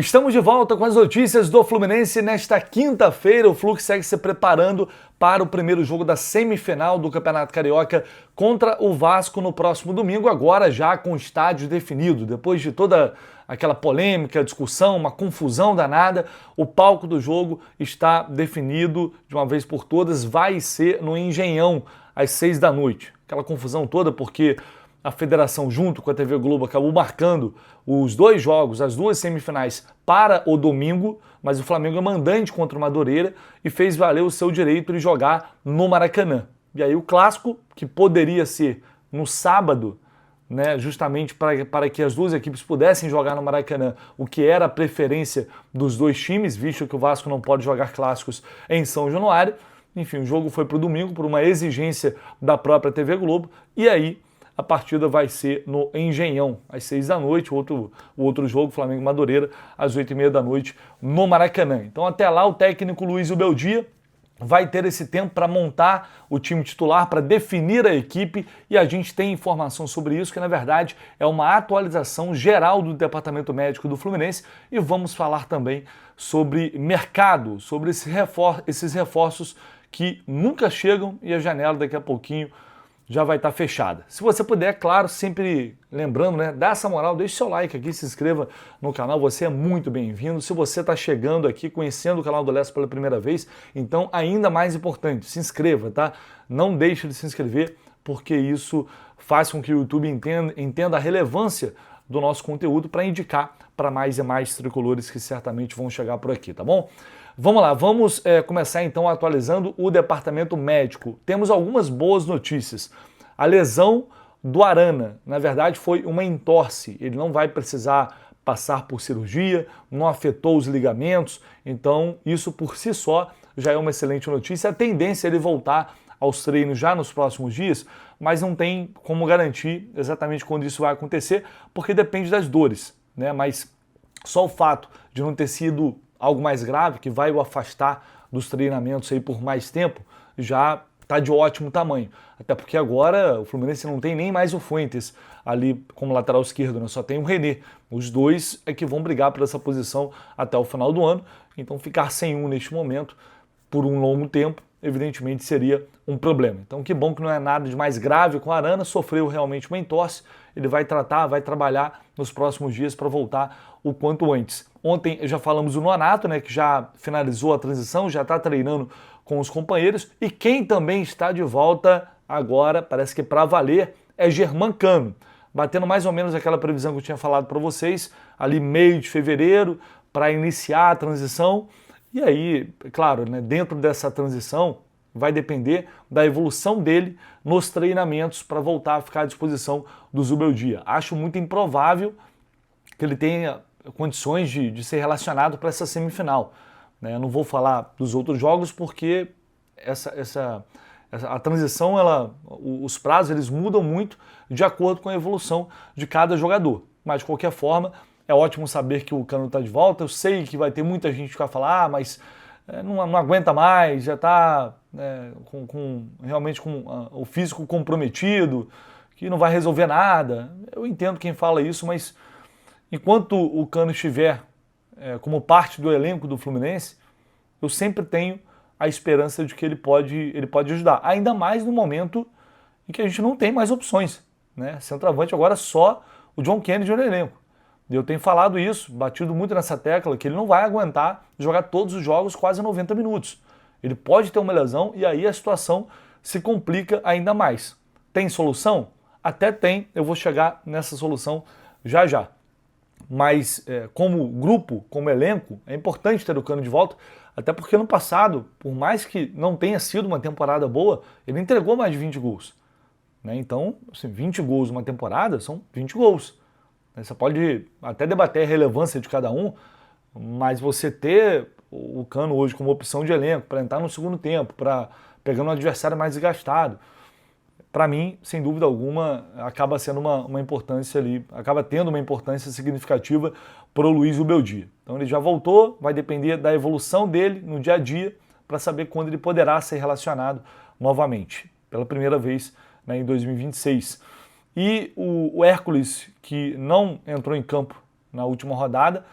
Estamos de volta com as notícias do Fluminense. Nesta quinta-feira, o Flu segue se preparando para o primeiro jogo da semifinal do Campeonato Carioca contra o Vasco no próximo domingo, agora já com o estádio definido. Depois de toda aquela polêmica, discussão, uma confusão danada, o palco do jogo está definido de uma vez por todas, vai ser no Engenhão, às 6 da noite. Aquela confusão toda porque a federação, junto com a TV Globo, acabou marcando os dois jogos, as duas semifinais, para o domingo, mas o Flamengo é mandante contra o Madureira e fez valer o seu direito de jogar no Maracanã. E aí o clássico, que poderia ser no sábado, né, justamente para que as duas equipes pudessem jogar no Maracanã, o que era a preferência dos dois times, visto que o Vasco não pode jogar clássicos em São Januário. Enfim, o jogo foi para o domingo, por uma exigência da própria TV Globo, e aí a partida vai ser no Engenhão, às 6 da noite, o outro jogo, Flamengo e Madureira, às 8h30 da noite, no Maracanã. Então até lá o técnico Luiz Ubeldia vai ter esse tempo para montar o time titular, para definir a equipe, e a gente tem informação sobre isso, que na verdade é uma atualização geral do departamento médico do Fluminense, e vamos falar também sobre mercado, sobre esses reforços que nunca chegam e a janela daqui a pouquinho já vai estar fechada. Se você puder, claro, sempre lembrando, né, dá essa moral, deixe seu like aqui, se inscreva no canal, você é muito bem-vindo. Se você está chegando aqui, conhecendo o canal do Leste pela primeira vez, então ainda mais importante, se inscreva, tá? Não deixe de se inscrever, porque isso faz com que o YouTube entenda a relevância do nosso conteúdo para indicar para mais e mais tricolores que certamente vão chegar por aqui, tá bom? Vamos lá, vamos começar então atualizando o departamento médico. Temos algumas boas notícias. A lesão do Arana, na verdade, foi uma entorse. Ele não vai precisar passar por cirurgia, não afetou os ligamentos, então isso por si só já é uma excelente notícia. A tendência é ele voltar aos treinos já nos próximos dias, mas não tem como garantir exatamente quando isso vai acontecer, porque depende das dores, né? Mas só o fato de não ter sido algo mais grave, que vai o afastar dos treinamentos aí por mais tempo, já está de ótimo tamanho. Até porque agora o Fluminense não tem nem mais o Fuentes ali como lateral esquerdo, né? Só tem o René. Os dois é que vão brigar por essa posição até o final do ano. Então ficar sem um neste momento, por um longo tempo, evidentemente seria um problema. Então que bom que não é nada de mais grave com a Arana, sofreu realmente uma entorse, ele vai tratar, vai trabalhar nos próximos dias para voltar o quanto antes. Ontem já falamos do Nonato, né, que já finalizou a transição, já está treinando com os companheiros, e quem também está de volta agora, parece que para valer, é Germancano, batendo mais ou menos aquela previsão que eu tinha falado para vocês, ali meio de fevereiro, para iniciar a transição. E aí, claro, né, dentro dessa transição vai depender da evolução dele nos treinamentos para voltar a ficar à disposição do Zubeldia. Acho muito improvável que ele tenha condições de ser relacionado para essa semifinal, né? Eu não vou falar dos outros jogos porque a transição, os prazos eles mudam muito de acordo com a evolução de cada jogador. Mas de qualquer forma, é ótimo saber que o Cano está de volta. Eu sei que vai ter muita gente que vai falar, mas não aguenta mais, já está realmente com o físico comprometido, que não vai resolver nada. Eu entendo quem fala isso, mas enquanto o Cano estiver como parte do elenco do Fluminense, eu sempre tenho a esperança de que ele pode ajudar. Ainda mais no momento em que a gente não tem mais opções, né? Centroavante agora só o John Kennedy no elenco. Eu tenho falado isso, batido muito nessa tecla, que ele não vai aguentar jogar todos os jogos quase 90 minutos. Ele pode ter uma lesão e aí a situação se complica ainda mais. Tem solução? Até tem, eu vou chegar nessa solução já já. Mas como grupo, como elenco, é importante ter o Cano de volta, até porque no passado, por mais que não tenha sido uma temporada boa, ele entregou mais de 20 gols. Né? Então, assim, 20 gols numa temporada são 20 gols. Você pode até debater a relevância de cada um, mas você ter o Cano hoje como opção de elenco para entrar no segundo tempo, para pegar um adversário mais desgastado, para mim, sem dúvida alguma, acaba sendo uma importância ali, acaba tendo uma importância significativa para o Luiz Ubeldia. Então ele já voltou, vai depender da evolução dele no dia a dia para saber quando ele poderá ser relacionado novamente, pela primeira vez, né, em 2026. E o Hércules, que não entrou em campo na última rodada,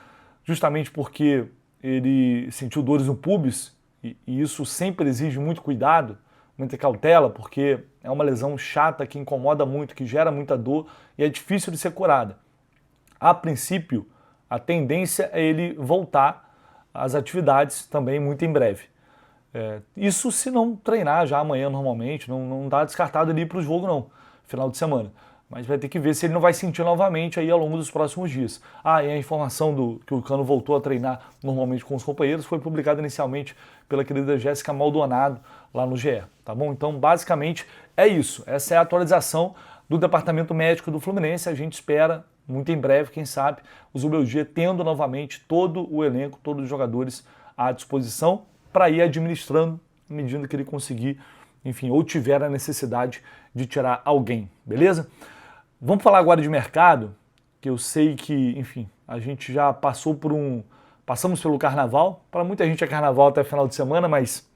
justamente porque ele sentiu dores no púbis, e isso sempre exige muito cuidado, muita cautela, porque é uma lesão chata que incomoda muito, que gera muita dor e é difícil de ser curada. A princípio, a tendência é ele voltar às atividades também muito em breve. Isso se não treinar já amanhã normalmente, não está descartado ele ir para o jogo não, final de semana. Mas vai ter que ver se ele não vai sentir novamente aí ao longo dos próximos dias. E a informação que o Cano voltou a treinar normalmente com os companheiros foi publicada inicialmente pela querida Jéssica Maldonado lá no GE, tá bom? Então, basicamente, é isso. Essa é a atualização do Departamento Médico do Fluminense. A gente espera, muito em breve, quem sabe, o Zubeldia tendo novamente todo o elenco, todos os jogadores à disposição para ir administrando, à medida que ele conseguir, enfim, ou tiver a necessidade de tirar alguém, beleza? Vamos falar agora de mercado, que eu sei que, enfim, a gente já passamos pelo carnaval. Para muita gente é carnaval até final de semana, mas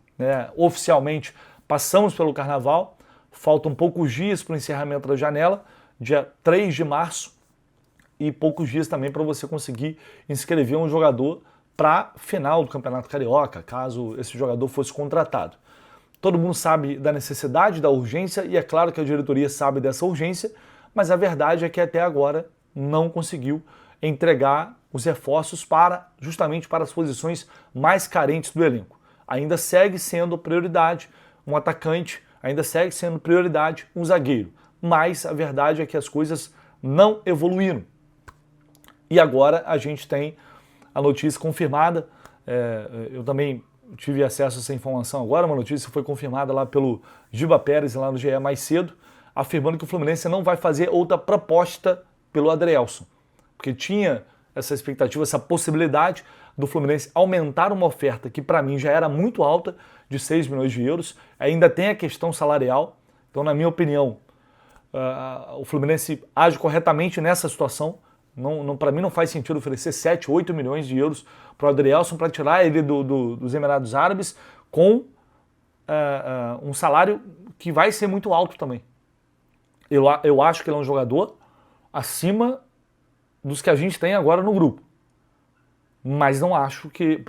oficialmente passamos pelo carnaval. Faltam poucos dias para o encerramento da janela, dia 3 de março, e poucos dias também para você conseguir inscrever um jogador para a final do Campeonato Carioca, caso esse jogador fosse contratado. Todo mundo sabe da necessidade, da urgência, e é claro que a diretoria sabe dessa urgência, mas a verdade é que até agora não conseguiu entregar os reforços justamente para as posições mais carentes do elenco. Ainda segue sendo prioridade um atacante, ainda segue sendo prioridade um zagueiro, mas a verdade é que as coisas não evoluíram. E agora a gente tem a notícia confirmada, eu também tive acesso a essa informação agora, uma notícia foi confirmada lá pelo Giba Pérez, lá no GE mais cedo, afirmando que o Fluminense não vai fazer outra proposta pelo Adrielson, porque tinha essa expectativa, essa possibilidade do Fluminense aumentar uma oferta que para mim já era muito alta, de 6 milhões de euros, ainda tem a questão salarial, então na minha opinião, o Fluminense age corretamente nessa situação. Para mim não faz sentido oferecer 7, 8 milhões de euros para o Adrielson para tirar ele dos Emirados Árabes com um salário que vai ser muito alto também. Eu acho que ele é um jogador acima dos que a gente tem agora no grupo. Mas eu acho que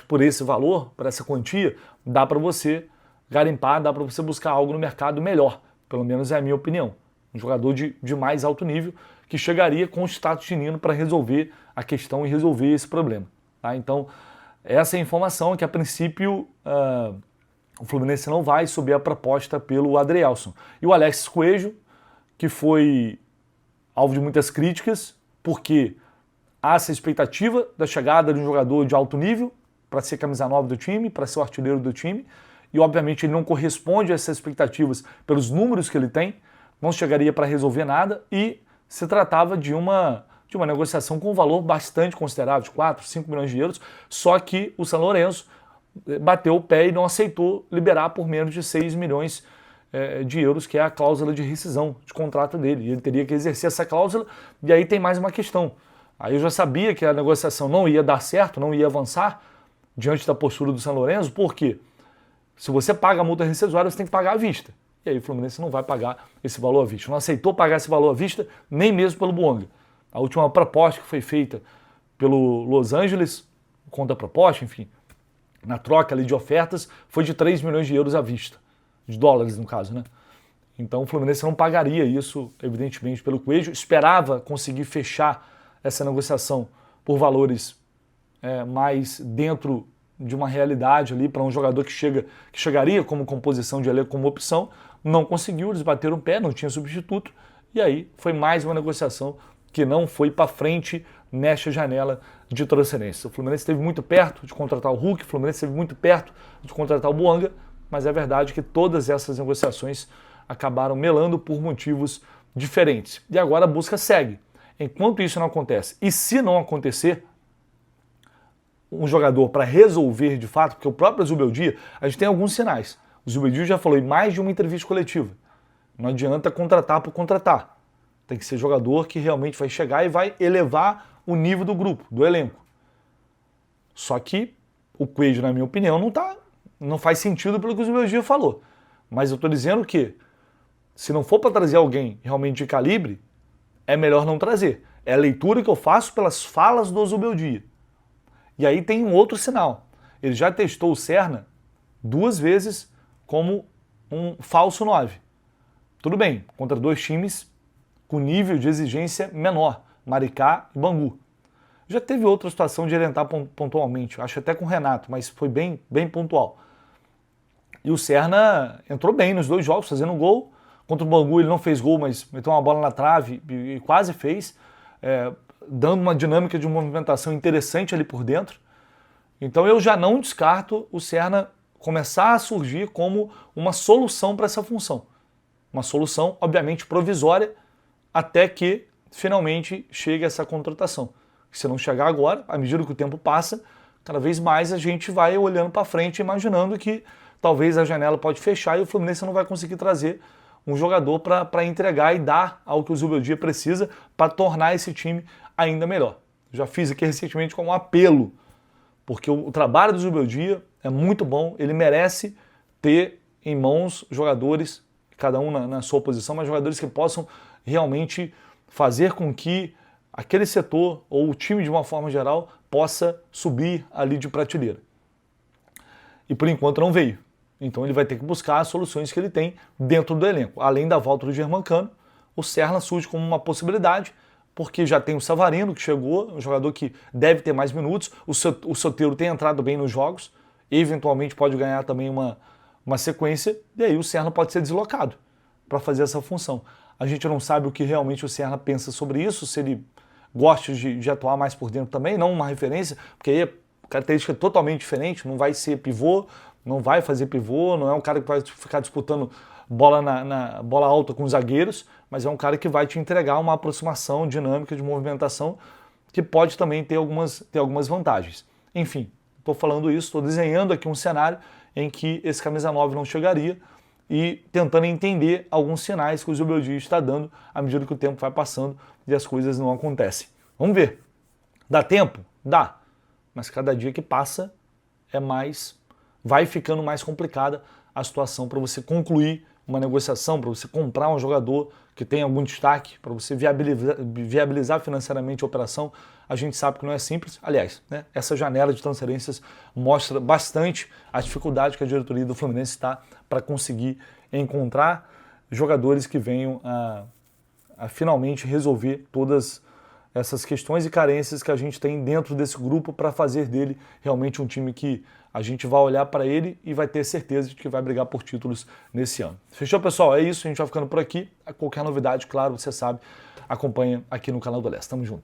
por esse valor, por essa quantia, dá para você garimpar, dá para você buscar algo no mercado melhor. Pelo menos é a minha opinião. Um jogador de mais alto nível que chegaria com o status de Nino para resolver a questão e resolver esse problema. Tá? Então, essa é a informação que a princípio o Fluminense não vai subir a proposta pelo Adrielson. E o Alexis Coelho, que foi alvo de muitas críticas, porque há essa expectativa da chegada de um jogador de alto nível para ser camisa 9 do time, para ser o artilheiro do time, e obviamente ele não corresponde a essas expectativas pelos números que ele tem, não chegaria para resolver nada, e se tratava de uma negociação com um valor bastante considerável, de 4, 5 milhões de euros, só que o São Lourenço bateu o pé e não aceitou liberar por menos de 6 milhões de euros, que é a cláusula de rescisão de contrato dele. E ele teria que exercer essa cláusula, e aí tem mais uma questão. Aí eu já sabia que a negociação não ia dar certo, não ia avançar diante da postura do São Lourenço, porque se você paga a multa rescisória, você tem que pagar à vista. E aí o Fluminense não vai pagar esse valor à vista. Não aceitou pagar esse valor à vista, nem mesmo pelo Buanga. A última proposta que foi feita pelo Los Angeles, contraproposta, enfim, na troca ali de ofertas, foi de 3 milhões de euros à vista. De dólares, no caso, né? Então o Fluminense não pagaria isso, evidentemente, pelo Coelho. Esperava conseguir fechar essa negociação por valores mais dentro de uma realidade ali para um jogador que chegaria como composição de elenco, como opção. Não conseguiu, eles bateram o pé, não tinha substituto. E aí foi mais uma negociação que não foi para frente nesta janela de transferência. O Fluminense esteve muito perto de contratar o Hulk, o Fluminense esteve muito perto de contratar o Buanga, mas é verdade que todas essas negociações acabaram melando por motivos diferentes. E agora a busca segue. Enquanto isso não acontece, e se não acontecer, um jogador para resolver de fato, porque o próprio Zubeldia, a gente tem alguns sinais. O Zubeldia já falou em mais de uma entrevista coletiva. Não adianta contratar por contratar. Tem que ser jogador que realmente vai chegar e vai elevar o nível do grupo, do elenco. Só que o Coelho, na minha opinião, não faz sentido pelo que o Zubeldia falou. Mas eu estou dizendo que, se não for para trazer alguém realmente de calibre, é melhor não trazer. É a leitura que eu faço pelas falas do Zubeldia. E aí tem um outro sinal. Ele já testou o Serna 2 vezes como um falso 9. Tudo bem, contra 2 times com nível de exigência menor, Maricá e Bangu. Já teve outra situação de ele entrar pontualmente, acho até com o Renato, mas foi bem pontual. E o Serna entrou bem nos 2 jogos, fazendo um gol. Contra o Bangu ele não fez gol, mas meteu uma bola na trave e quase fez, dando uma dinâmica de movimentação interessante ali por dentro. Então eu já não descarto o Serna começar a surgir como uma solução para essa função. Uma solução, obviamente, provisória, até que finalmente chegue essa contratação. Se não chegar agora, à medida que o tempo passa, cada vez mais a gente vai olhando para frente, imaginando que talvez a janela pode fechar e o Fluminense não vai conseguir trazer um jogador para entregar e dar ao que o Zubeldia precisa para tornar esse time ainda melhor. Já fiz aqui recentemente como um apelo, porque o trabalho do Zubeldia é muito bom, ele merece ter em mãos jogadores, cada um na sua posição, mas jogadores que possam realmente fazer com que aquele setor, ou o time de uma forma geral, possa subir ali de prateleira. E por enquanto não veio. Então ele vai ter que buscar as soluções que ele tem dentro do elenco. Além da volta do Germancano, o Serna surge como uma possibilidade, porque já tem o Savarino que chegou, um jogador que deve ter mais minutos, o Soteldo tem entrado bem nos jogos, eventualmente pode ganhar também uma sequência, e aí o Serna pode ser deslocado para fazer essa função. A gente não sabe o que realmente o Serna pensa sobre isso, se ele gosta de atuar mais por dentro também, não uma referência, porque aí a característica é totalmente diferente, não vai ser pivô, não vai fazer pivô, não é um cara que vai ficar disputando bola na bola alta com os zagueiros, mas é um cara que vai te entregar uma aproximação dinâmica de movimentação que pode também ter algumas vantagens. Enfim, estou falando isso, estou desenhando aqui um cenário em que esse camisa 9 não chegaria e tentando entender alguns sinais que o Zubeldia está dando à medida que o tempo vai passando e as coisas não acontecem. Vamos ver. Dá tempo? Dá. Mas cada dia que passa vai ficando mais complicada a situação para você concluir uma negociação, para você comprar um jogador que tem algum destaque, para você viabilizar financeiramente a operação. A gente sabe que não é simples. Aliás, né, essa janela de transferências mostra bastante a dificuldade que a diretoria do Fluminense está para conseguir encontrar jogadores que venham a finalmente resolver todas essas questões e carências que a gente tem dentro desse grupo para fazer dele realmente um time que a gente vai olhar para ele e vai ter certeza de que vai brigar por títulos nesse ano. Fechou, pessoal? É isso, a gente vai ficando por aqui. Qualquer novidade, claro, você sabe, acompanha aqui no canal do Leste. Tamo junto.